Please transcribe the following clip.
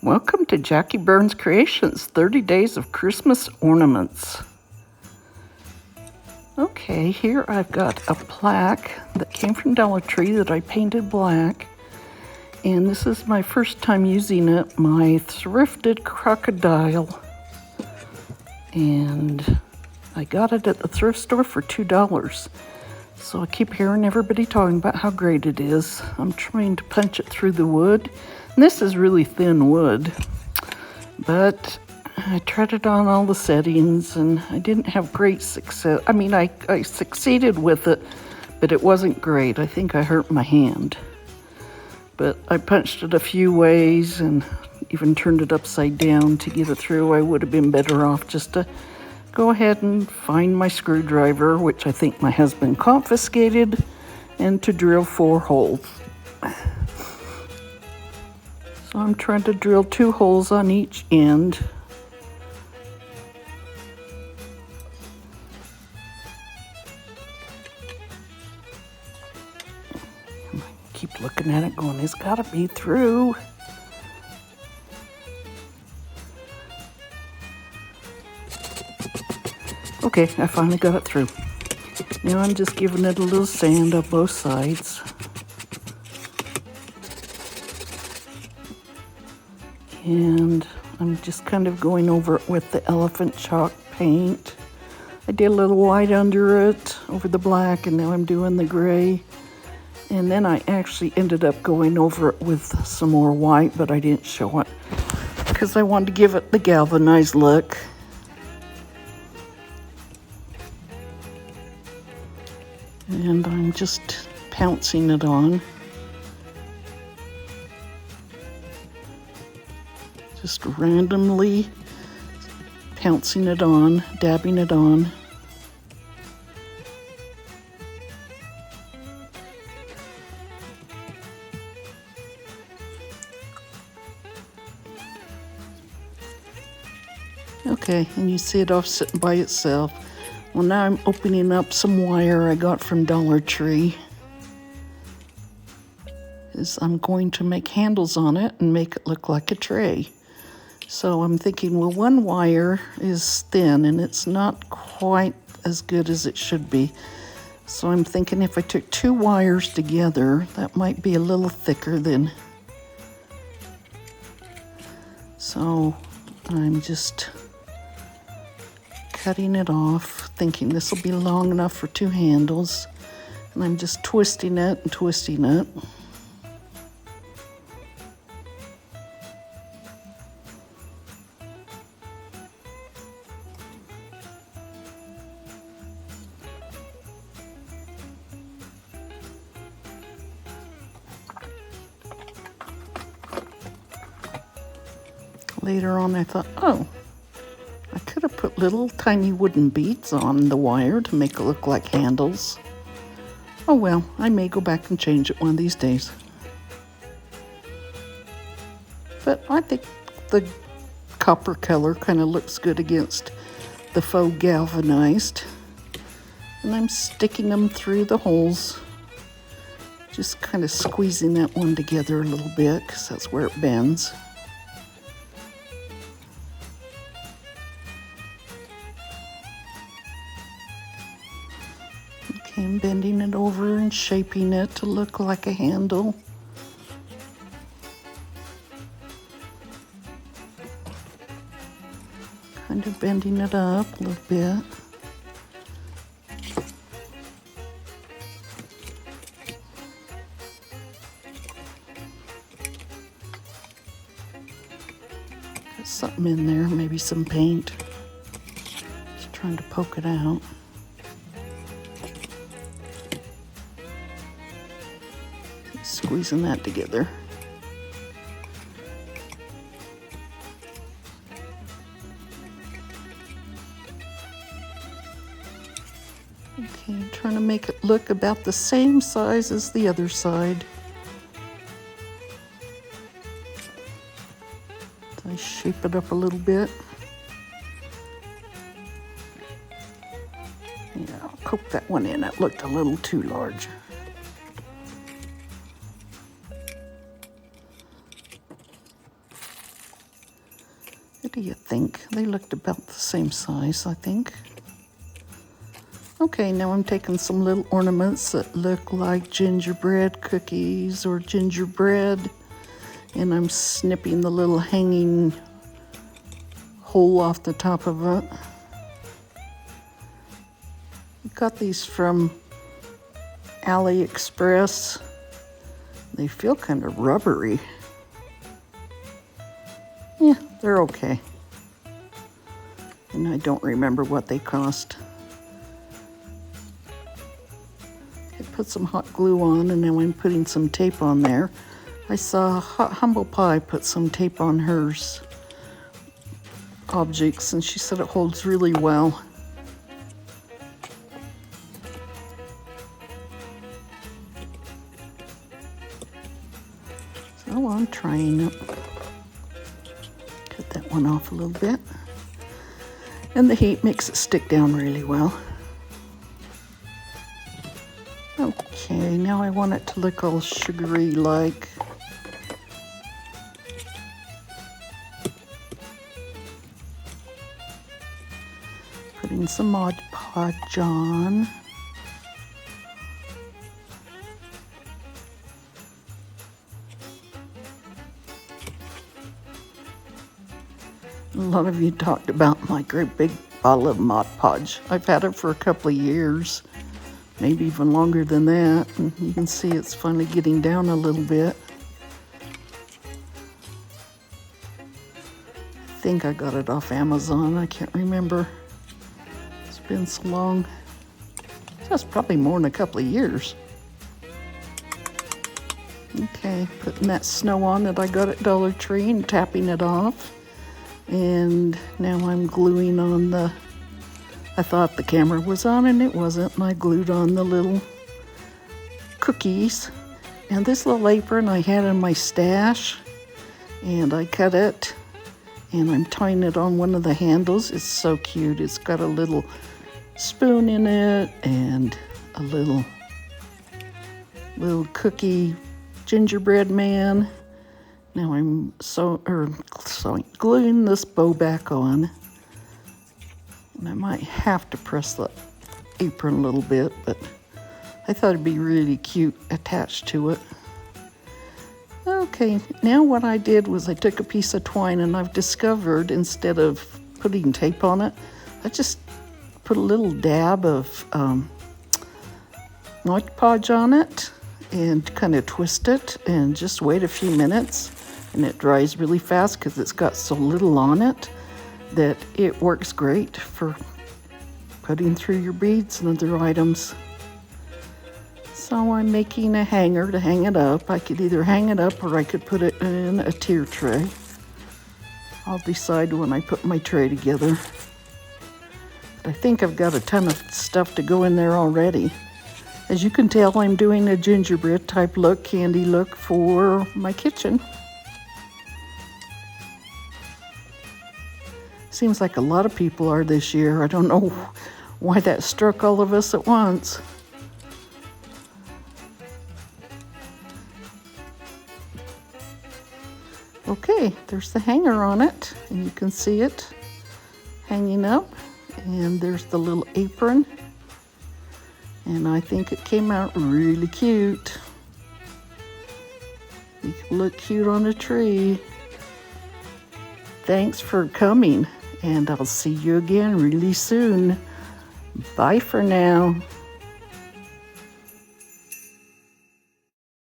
Welcome to Jackie Burns Creations, 30 Days of Christmas Ornaments. Okay, here I've got a plaque that came from Dollar Tree that I painted black. And this is my first time using it, my thrifted crocodile. And I got it at the thrift store for $2. So I keep hearing everybody talking about how great it is. I'm trying to punch it through the wood. And this is really thin wood, but I tried it on all the settings and I didn't have great success. I mean, I succeeded with it, but it wasn't great. I think I hurt my hand. But I punched it a few ways and even turned it upside down to get it through. I would have been better off just to go ahead and find my screwdriver, which I think my husband confiscated, and to drill 4 holes. So I'm trying to drill 2 holes on each end. I keep looking at it going, it's gotta be through. Okay, I finally got it through. Now I'm just giving it a little sand on both sides. And I'm just kind of going over it with the elephant chalk paint. I did a little white under it, over the black, and now I'm doing the gray. And then I actually ended up going over it with some more white, but I didn't show it because I wanted to give it the galvanized look. And I'm just pouncing it on. Just randomly pouncing it on, dabbing it on. Okay, and you see it off sitting by itself. Well, now I'm opening up some wire I got from Dollar Tree. I'm going to make handles on it and make it look like a tray. So I'm thinking, well, one wire is thin and it's not quite as good as it should be. So I'm thinking if I took 2 wires together, that might be a little thicker than. So I'm just cutting it off, thinking this will be long enough for 2 handles. And I'm just twisting it and twisting it. Later on, I thought, oh, I could have put little tiny wooden beads on the wire to make it look like handles. Oh well, I may go back and change it one of these days. But I think the copper color kind of looks good against the faux galvanized. And I'm sticking them through the holes. Just kind of squeezing that one together a little bit because that's where it bends. Okay, I'm bending it over and shaping it to look like a handle. Kind of bending it up a little bit. Got something in there, maybe some paint. Just trying to poke it out. Squeezing that together. Okay, trying to make it look about the same size as the other side. So I shape it up a little bit. Yeah, I'll poke that one in. It looked a little too large. What do you think? They looked about the same size, I think. Okay, now I'm taking some little ornaments that look like gingerbread cookies or gingerbread, and I'm snipping the little hanging hole off the top of it. Got these from AliExpress. They feel kind of rubbery. Yeah, they're okay. And I don't remember what they cost. I put some hot glue on, and now I'm putting some tape on there. I saw Humble Pie put some tape on hers objects, and she said it holds really well. So I'm trying it. Cut that one off a little bit. And the heat makes it stick down really well. Okay, now I want it to look all sugary like. Putting some Mod Podge on. A lot of you talked about my great big bottle of Mod Podge. I've had it for a couple of years, maybe even longer than that. And you can see it's finally getting down a little bit. I think I got it off Amazon. I can't remember. It's been so long. That's probably more than a couple of years. Okay, putting that snow on that I got at Dollar Tree and tapping it off. And now I'm gluing on the, I thought the camera was on and it wasn't, and I glued on the little cookies. And this little apron I had in my stash, and I cut it, and I'm tying it on one of the handles. It's so cute. It's got a little spoon in it and a little cookie gingerbread man. Now I'm gluing this bow back on, and I might have to press the apron a little bit, but I thought it'd be really cute attached to it. Okay, now what I did was I took a piece of twine, and I've discovered instead of putting tape on it, I just put a little dab of Mod Podge on it and kind of twist it and just wait a few minutes. And it dries really fast because it's got so little on it that it works great for putting through your beads and other items. So I'm making a hanger to hang it up. I could either hang it up or I could put it in a tier tray. I'll decide when I put my tray together. But I think I've got a ton of stuff to go in there already. As you can tell, I'm doing a gingerbread type look, candy look for my kitchen. Seems like a lot of people are this year. I don't know why that struck all of us at once. Okay, there's the hanger on it, and you can see it hanging up. And there's the little apron. And I think it came out really cute. You can look cute on a tree. Thanks for coming, and I'll see you again really soon. Bye for now.